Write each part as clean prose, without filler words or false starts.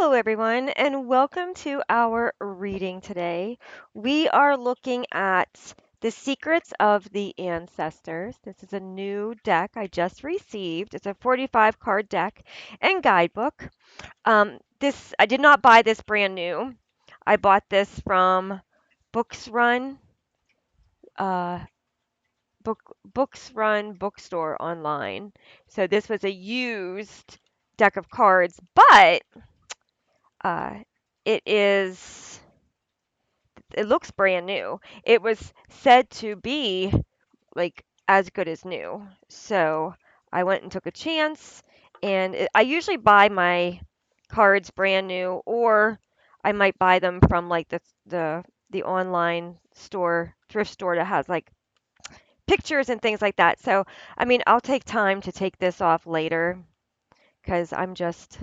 Hello, everyone, and welcome to our reading today. We are looking at The Secrets of the Ancestors. This is a new deck I just received. It's a 45 card deck and guidebook. This I did not buy this brand new. I bought this from Books Run, uh, Books Run bookstore online. So this was a used deck of cards, but uh, it is it looks brand new. It was said to be like as good as new. So I went and took a chance, and I usually buy my cards brand new, or I might buy them from like the online store, thrift store that has like pictures and things like that. So I mean, I'll take time to take this off later because I'm just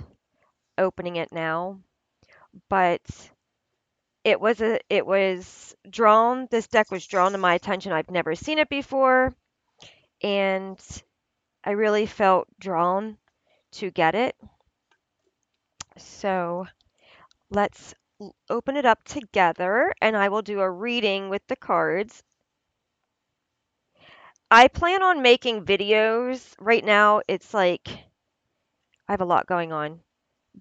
opening it now. But it was drawn this deck was drawn to my attention. I've never seen it before, and I really felt drawn to get it. So let's open it up together, and I will do a reading with the cards. I plan on making videos. Right now, it's like I have a lot going on,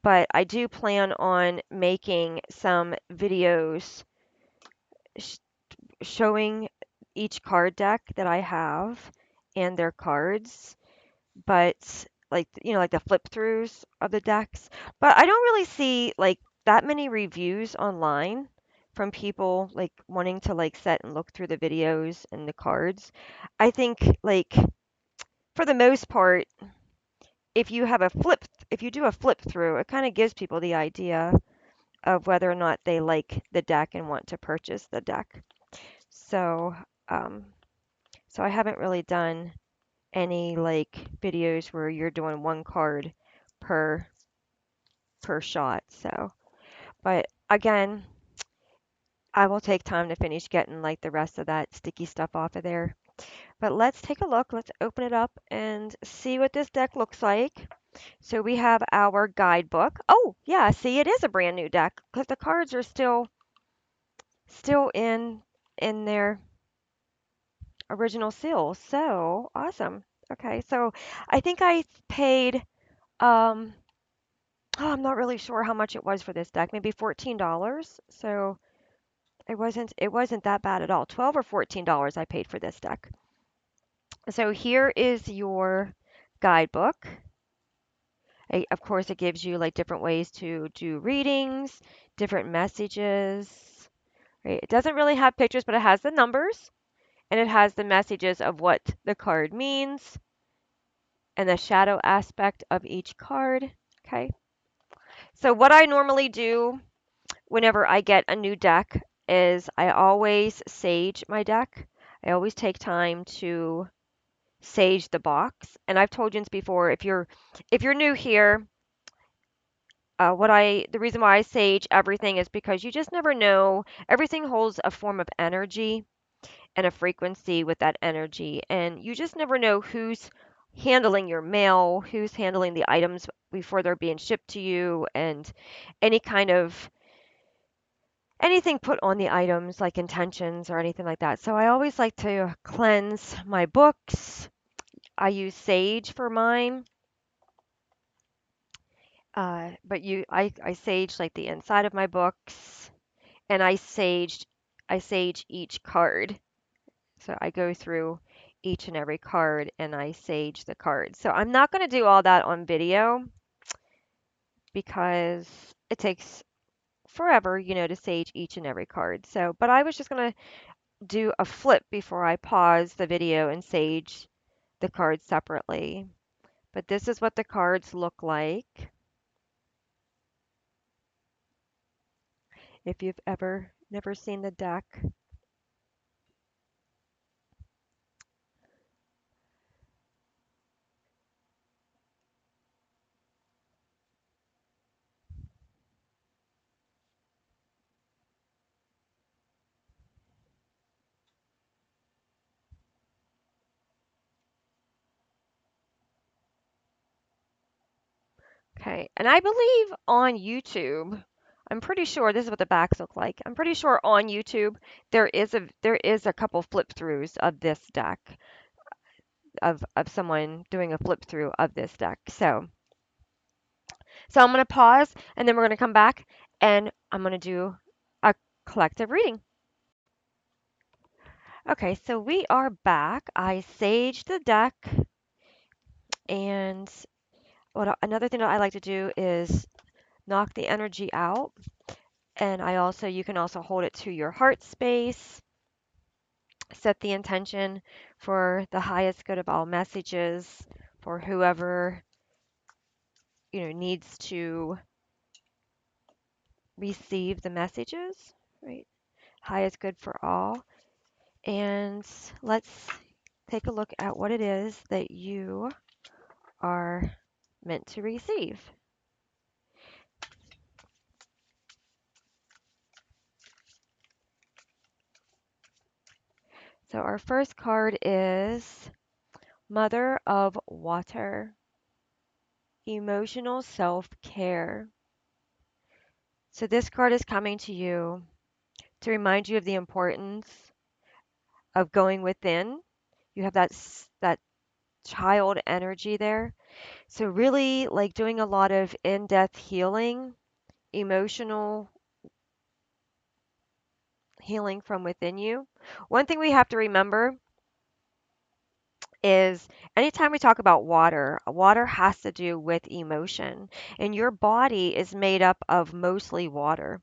but I do plan on making some videos sh- showing each card deck that I have and their cards, but like the flip throughs of the decks. But I don't really see like that many reviews online from people like wanting to like sit and look through the videos and the cards. I think like for the most part, if you do a flip through, it kind of gives people the idea of whether or not they like the deck and want to purchase the deck. So, um, so I haven't really done any like videos where you're doing one card per shot. So, but again, I will take time to finish getting like the rest of that sticky stuff off of there. But let's take a look. Let's open it up and see what this deck looks like. So we have our guidebook. Oh, yeah, see, it is a brand new deck because the cards are still in their original seal. So, awesome. Okay, so I think I paid um oh, I'm not really sure how much it was for this deck. Maybe $14. So it wasn't that bad at all. 12 or $14 I paid for this deck. So here is your guidebook. Of course, it gives you like different ways to do readings, different messages. Right? It doesn't really have pictures, but it has the numbers and it has the messages of what the card means and the shadow aspect of each card. Okay. So what I normally do whenever I get a new deck is I always sage my deck. I always take time to sage the box. And I've told you this before, if you're new here, the reason why I sage everything is because you just never know. Everything holds a form of energy and a frequency with that energy, and you just never know who's handling your mail, who's handling the items before they're being shipped to you, and any kind of anything put on the items like intentions or anything like that. So I always like to cleanse my books. I use sage for mine. I sage like the inside of my books, and I sage each card. So I go through each and every card and I sage the card. So I'm not going to do all that on video because it takes forever, to sage each and every card. So, but I was just going to do a flip before I pause the video and sage the cards separately. But this is what the cards look like. If you've ever never seen the deck. Okay. And I believe on YouTube, I'm pretty sure this is what the backs look like. I'm pretty sure on YouTube there is a couple flip throughs of this deck of someone doing a flip through of this deck. So I'm going to pause and then we're going to come back and I'm going to do a collective reading. Okay, so we are back. I saged the deck, and another thing that I like to do is knock the energy out. And you can also hold it to your heart space, set the intention for the highest good of all messages for whoever, needs to receive the messages, right? Highest good for all. And let's take a look at what it is that you are meant to receive. So our first card is Mother of Water, Emotional Self-Care. So this card is coming to you to remind you of the importance of going within. You have that child energy there. So really like doing a lot of in-depth healing, emotional healing from within you. One thing we have to remember is anytime we talk about water, water has to do with emotion, and your body is made up of mostly water.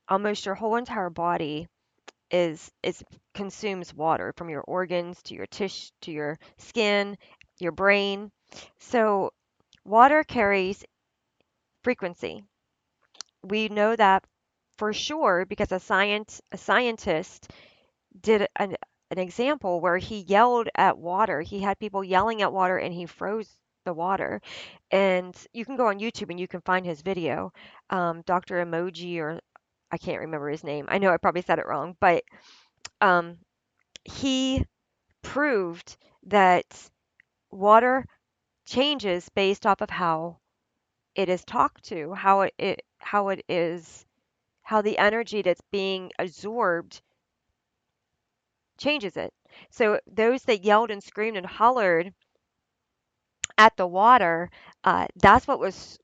Almost your whole entire body is consumes water from your organs to your tissue to your skin, your brain. So water carries frequency. We know that for sure because a scientist did an example where he yelled at water. He had people yelling at water and he froze the water. And you can go on YouTube and you can find his video. Dr. Emoji, or I can't remember his name. I know I probably said it wrong, but um, he proved that water changes based off of how it is talked to, how it is, how the energy that's being absorbed changes it. So those that yelled and screamed and hollered at the water, that's what was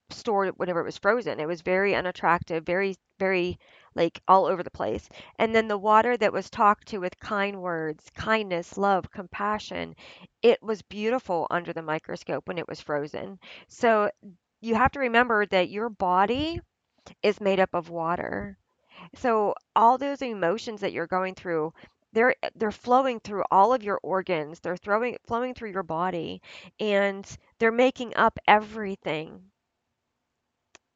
stored whenever it was frozen. It was very unattractive, very, very like all over the place. And then the water that was talked to with kind words, kindness, love, compassion, it was beautiful under the microscope when it was frozen. So you have to remember that your body is made up of water. So all those emotions that you're going through, they're flowing through all of your organs. They're flowing through your body, and they're making up everything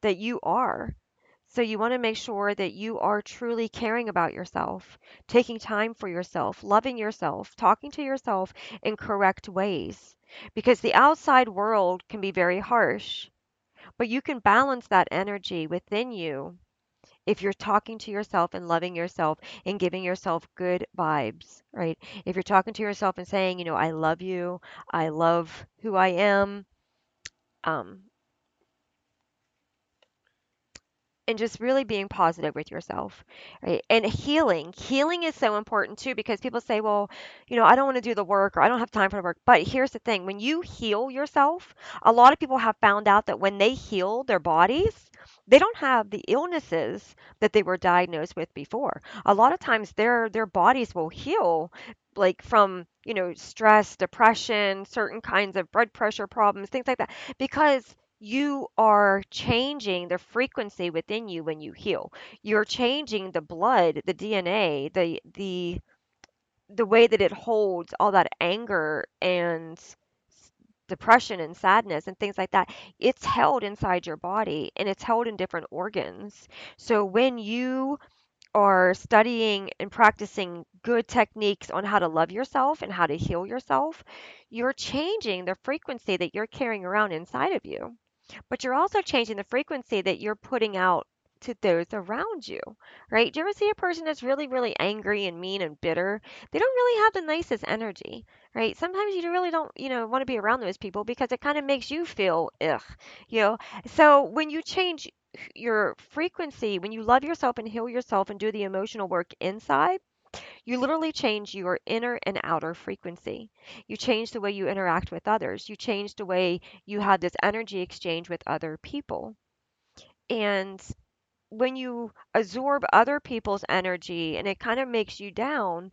that you are. So you want to make sure that you are truly caring about yourself, taking time for yourself, loving yourself, talking to yourself in correct ways. Because the outside world can be very harsh, but you can balance that energy within you if you're talking to yourself and loving yourself and giving yourself good vibes, right? If you're talking to yourself and saying, I love you, I love who I am, um, and just really being positive with yourself, right? And healing is so important too because people say, well, I don't want to do the work or I don't have time for the work. But here's the thing, when you heal yourself, a lot of people have found out that when they heal their bodies, they don't have the illnesses that they were diagnosed with before. A lot of times their bodies will heal like from stress, depression, certain kinds of blood pressure problems, things like that, because you are changing the frequency within you when you heal. You're changing the blood, the DNA, the way that it holds all that anger and depression and sadness and things like that. It's held inside your body and it's held in different organs. So when you are studying and practicing good techniques on how to love yourself and how to heal yourself, you're changing the frequency that you're carrying around inside of you, but you're also changing the frequency that you're putting out to those around you, right? Do you ever see a person that's really, really angry and mean and bitter? They don't really have the nicest energy, right? Sometimes you really don't, want to be around those people because it kind of makes you feel ugh, you know. So when you change your frequency, when you love yourself and heal yourself and do the emotional work inside, you literally change your inner and outer frequency. You change the way you interact with others. You change the way you have this energy exchange with other people. And when you absorb other people's energy and it kind of makes you down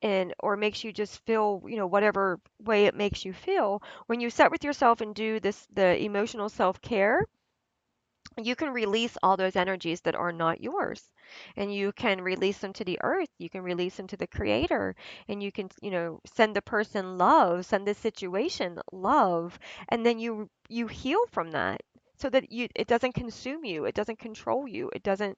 and or makes you just feel, whatever way it makes you feel, when you sit with yourself and do this the emotional self-care, you can release all those energies that are not yours, and you can release them to the earth, you can release them to the creator, and you can, send the person love, send the situation love, and then you heal from that, so that it doesn't consume you, it doesn't control you, it doesn't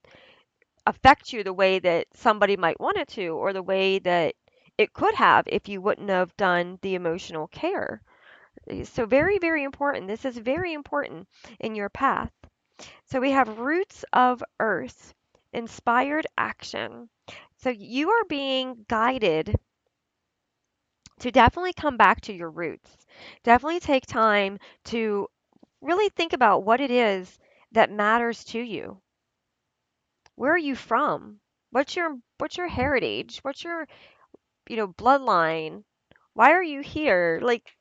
affect you the way that somebody might want it to, or the way that it could have if you wouldn't have done the emotional care. So very, very important. This is very important in your path. So we have roots of earth, inspired action. So you are being guided to definitely come back to your roots. Definitely take time to really think about what it is that matters to you. Where are you from? What's your heritage? What's your, bloodline? Why are you here? Like,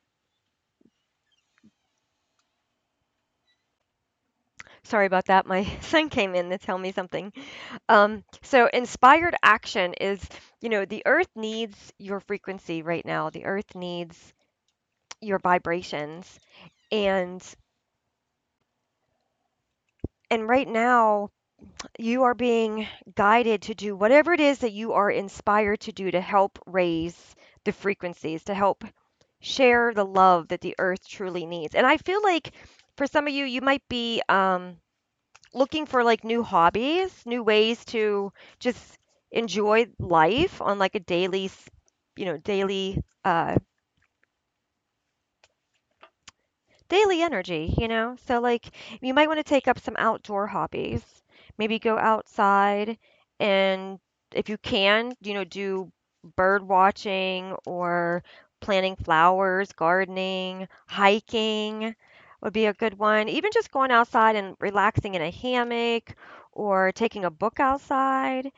sorry about that. My son came in to tell me something. So inspired action is, the earth needs your frequency right now. The earth needs your vibrations. And and right now you are being guided to do whatever it is that you are inspired to do to help raise the frequencies, to help share the love that the earth truly needs. And I feel like for some of you, you might be looking for like new hobbies, new ways to just enjoy life on like a daily daily energy, So like you might want to take up some outdoor hobbies. Maybe go outside and if you can, do bird watching or planting flowers, gardening, hiking would be a good one. Even just going outside and relaxing in a hammock or taking a book outside,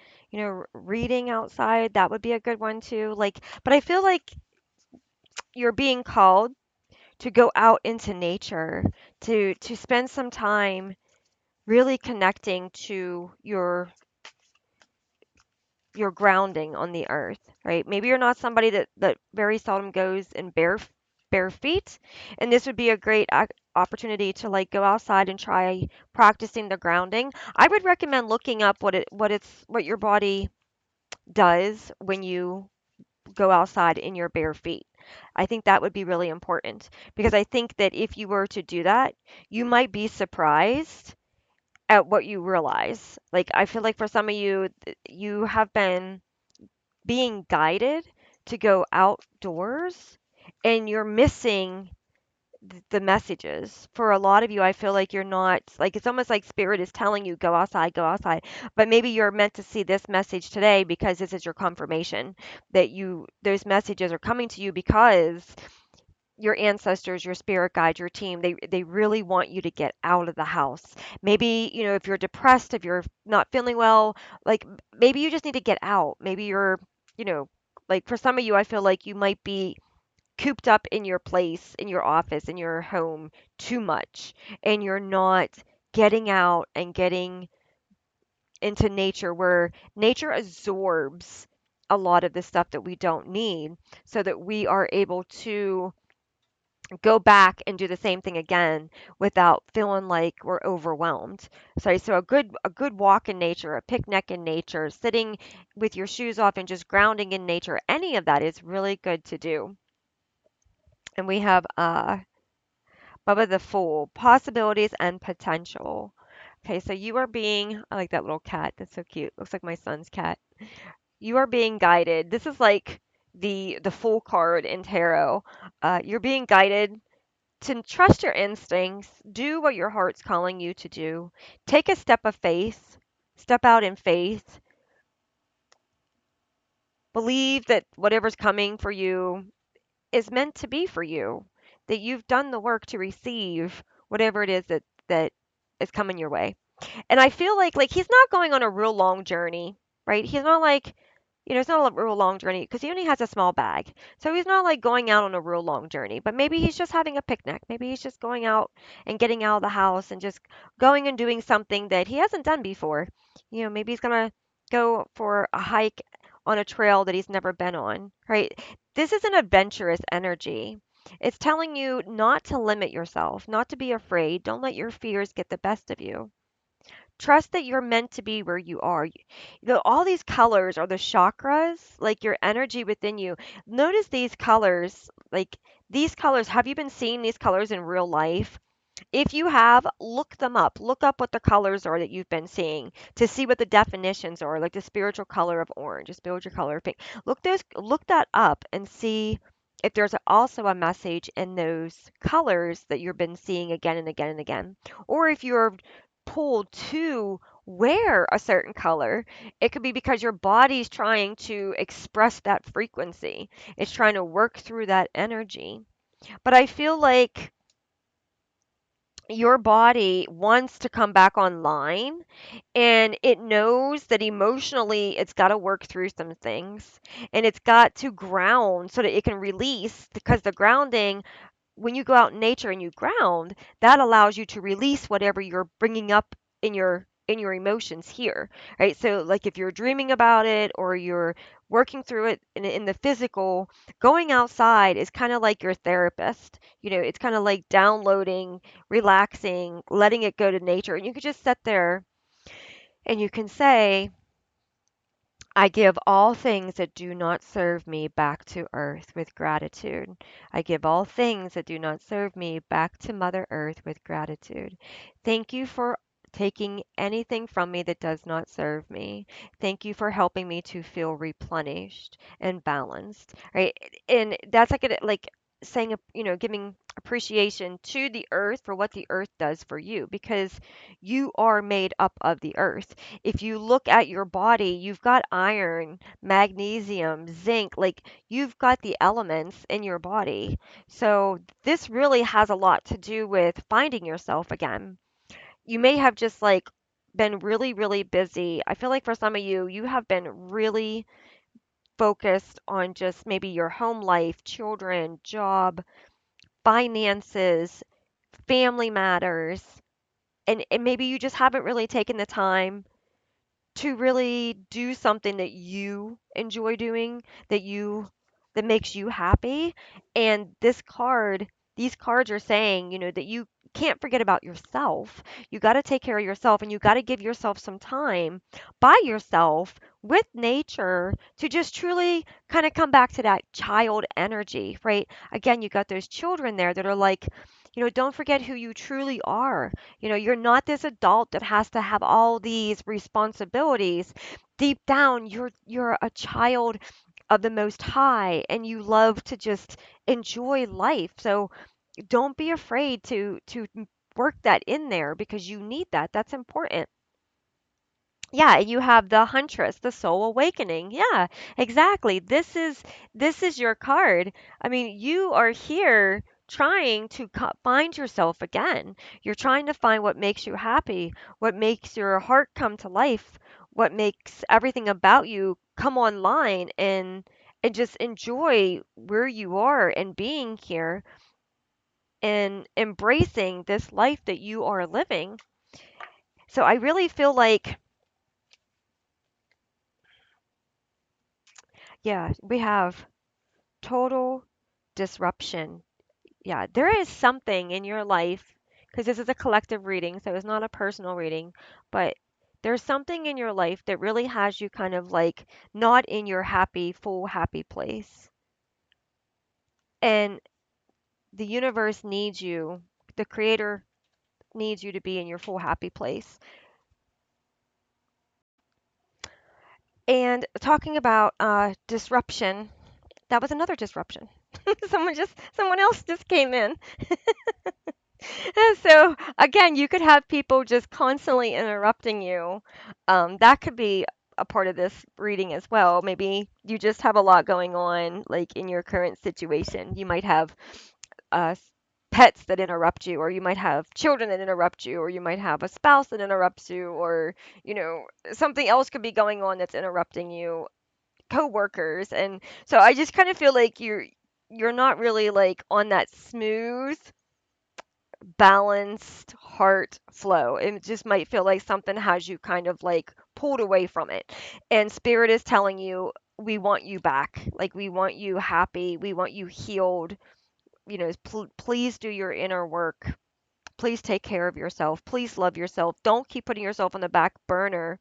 reading outside, that would be a good one too. Like, but I feel like you're being called to go out into nature, to spend some time really connecting to your grounding on the earth, right? Maybe you're not somebody that very seldom goes in bare feet, and this would be a great opportunity to like go outside and try practicing the grounding. I would recommend looking up what your body does when you go outside in your bare feet. I think that would be really important because I think that if you were to do that, you might be surprised at what you realize. Like, I feel like for some of you, you have been being guided to go outdoors and you're missing the messages. For a lot of you, I feel like you're not, like, it's almost like spirit is telling you, go outside. But maybe you're meant to see this message today because this is your confirmation that those messages are coming to you because your ancestors, your spirit guide, your team, they really want you to get out of the house. Maybe, if you're depressed, if you're not feeling well, like maybe you just need to get out. Maybe you're, you know, like for some of you, I feel like you might be cooped up in your place, in your office, in your home too much, and you're not getting out and getting into nature where nature absorbs a lot of the stuff that we don't need so that we are able to go back and do the same thing again without feeling like we're overwhelmed. So a good walk in nature, a picnic in nature, sitting with your shoes off and just grounding in nature, any of that is really good to do. And we have Bubba the Fool, possibilities and potential. Okay, so you are being, I like that little cat. That's so cute. Looks like my son's cat. You are being guided. This is like the Fool card in tarot. You're being guided to trust your instincts, do what your heart's calling you to do, take a step of faith, Step out in faith. Believe that whatever's coming for you is meant to be for you, that you've done the work to receive whatever it is that is coming your way. And I feel like he's not going on a real long journey, right? He's not like, it's not a real long journey because he only has a small bag. So he's not like going out on a real long journey, but maybe he's just having a picnic. Maybe he's just going out and getting out of the house and just going and doing something that he hasn't done before. Maybe he's going to go for a hike on a trail that he's never been on, right? This is an adventurous energy. It's telling you not to limit yourself, not to be afraid. Don't let your fears get the best of you. Trust that you're meant to be where you are. All these colors are the chakras, like your energy within you. Notice these colors, like these colors. Have you been seeing these colors in real life? If you have, look them up. Look up what the colors are that you've been seeing to see what the definitions are, like the spiritual color of orange, the spiritual color of pink. Look that up and see if there's also a message in those colors that you've been seeing again and again and again. Or if you're pulled to wear a certain color, it could be because your body's trying to express that frequency. It's trying to work through that energy. But I feel like your body wants to come back online and it knows that emotionally it's got to work through some things and it's got to ground so that it can release because the grounding when you go out in nature and you ground, that allows you to release whatever you're bringing up in your emotions here, right? So like if you're dreaming about it or you're working through it in the physical, going outside is kind of like your therapist. It's kind of like downloading, relaxing, letting it go to nature. And you could just sit there and you can say, I give all things that do not serve me back to earth with gratitude. I give all things that do not serve me back to Mother Earth with gratitude. Thank you for taking anything from me that does not serve me. Thank you for helping me to feel replenished and balanced. Right? And that's like saying, giving appreciation to the earth for what the earth does for you because you are made up of the earth. If you look at your body, you've got iron, magnesium, zinc, like you've got the elements in your body. So this really has a lot to do with finding yourself again. You may have just like been really, really busy. I feel like for some of you, you have been really focused on just maybe your home life, children, job, finances, family matters. And maybe you just haven't really taken the time to really do something that you enjoy doing, that makes you happy. And these cards are saying, that you can't forget about yourself. You got to take care of yourself and you got to give yourself some time by yourself with nature to just truly kind of come back to that child energy, right? Again, you got those children there that are like, don't forget who you truly are. You're not this adult that has to have all these responsibilities. Deep down, you're a child of the Most High and you love to just enjoy life. So don't be afraid to work that in there because you need that. That's important. Yeah, you have the Huntress, the Soul Awakening. Yeah, exactly. This is your card. I mean, you are here trying to find yourself again. You're trying to find what makes you happy, what makes your heart come to life, what makes everything about you come online and just enjoy where you are and being here and embracing this life that you are living. So I really feel like yeah, we have total disruption. Yeah, there is something in your life, because this is a collective reading, so it's not a personal reading, but there's something in your life that really has you kind of like not in your happy, full, happy place. And the universe needs you, the creator needs you to be in your full, happy place. And talking about disruption, that was another disruption. Someone else just came in. So again, you could have people just constantly interrupting you. That could be a part of this reading as well. Maybe you just have a lot going on, like in your current situation. You might have pets that interrupt you, or you might have children that interrupt you, or you might have a spouse that interrupts you, or you know something else could be going on that's interrupting you, coworkers. And so I just kind of feel like you're not really like on that smooth balanced heart flow. It just might feel like something has you kind of like pulled away from it. And spirit is telling you, we want you back. Like we want you happy. We want you healed. Please do your inner work. Please take care of yourself. Please love yourself. Don't keep putting yourself on the back burner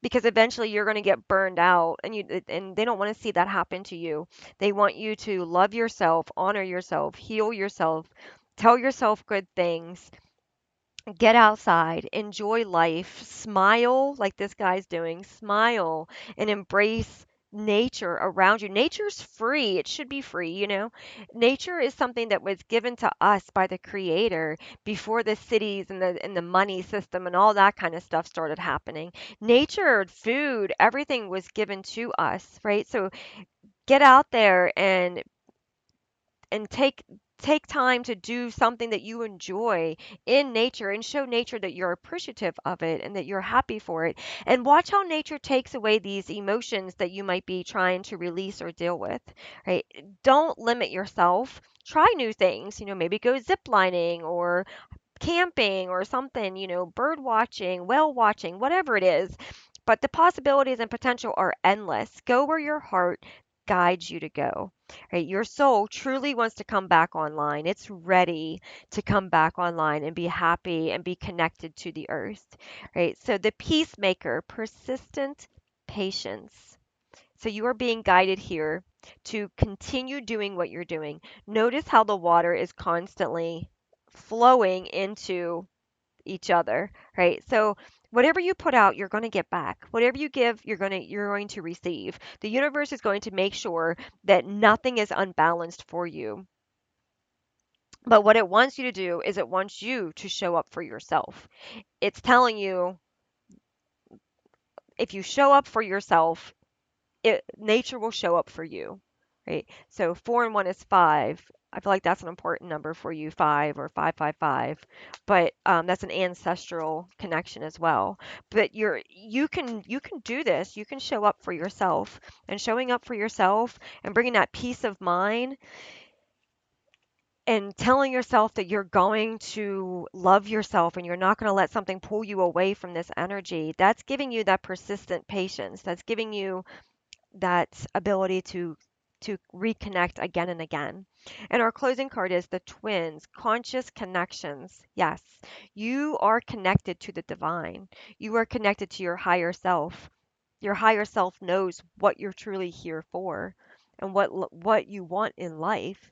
because eventually you're going to get burned out and they don't want to see that happen to you. They want you to love yourself, honor yourself, heal yourself, tell yourself good things, get outside, enjoy life, smile like this guy's doing, smile and embrace nature around you. Nature's free. It should be free. Nature is something that was given to us by the creator before the cities and the money system and all that kind of stuff started happening. Nature, food, everything was given to us, right? So get out there and take time to do something that you enjoy in nature and show nature that you're appreciative of it and that you're happy for it, and watch how nature takes away these emotions that you might be trying to release or deal with, right? Don't limit yourself. Try new things, maybe go zip lining or camping or something, bird watching, whale watching, whatever it is. But the possibilities and potential are endless. Go where your heart guides you to go. Right? Your soul truly wants to come back online. It's ready to come back online and be happy and be connected to the earth. Right? So the peacemaker, persistent patience. So you are being guided here to continue doing what you're doing. Notice how the water is constantly flowing into each other, right? So whatever you put out, you're going to get back. Whatever you give, you're going to receive. The universe is going to make sure that nothing is unbalanced for you. But what it wants you to do is it wants you to show up for yourself. It's telling you if you show up for yourself, nature will show up for you, right? So 4 and 1 is 5. I feel like that's an important number for you, 5 or 555. But that's an ancestral connection as well. But you can do this. You can show up for yourself, and showing up for yourself and bringing that peace of mind and telling yourself that you're going to love yourself and you're not going to let something pull you away from this energy. That's giving you that persistent patience. That's giving you that ability to reconnect again and again. And our closing card is the twins, conscious connections. Yes, you are connected to the divine. You are connected to your higher self. Your higher self knows what you're truly here for and what you want in life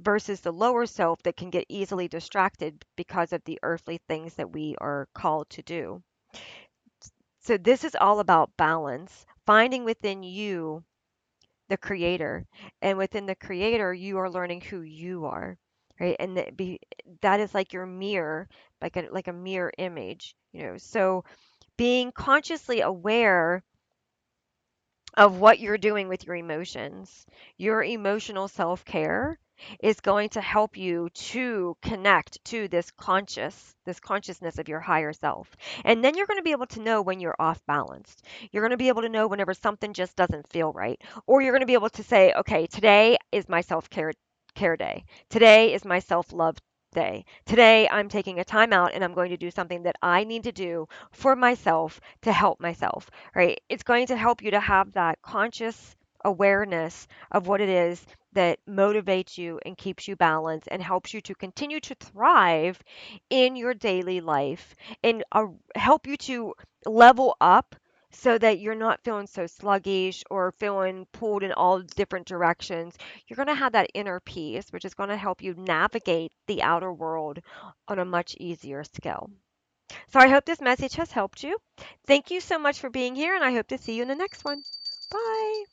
versus the lower self that can get easily distracted because of the earthly things that we are called to do. So this is all about balance, finding within you the creator, and within the creator you are learning who you are, right? And that is like your mirror, like a mirror image, so being consciously aware of what you're doing with your emotions, your emotional self-care is going to help you to connect to this consciousness of your higher self. And then you're going to be able to know when you're off balanced. You're going to be able to know whenever something just doesn't feel right. Or you're going to be able to say, okay, today is my self-care day. Today is my self-love day. Today I'm taking a time out and I'm going to do something that I need to do for myself to help myself, right? It's going to help you to have that conscious awareness of what it is that motivates you and keeps you balanced and helps you to continue to thrive in your daily life and help you to level up so that you're not feeling so sluggish or feeling pulled in all different directions. You're going to have that inner peace, which is going to help you navigate the outer world on a much easier scale. So I hope this message has helped you. Thank you so much for being here, and I hope to see you in the next one. Bye.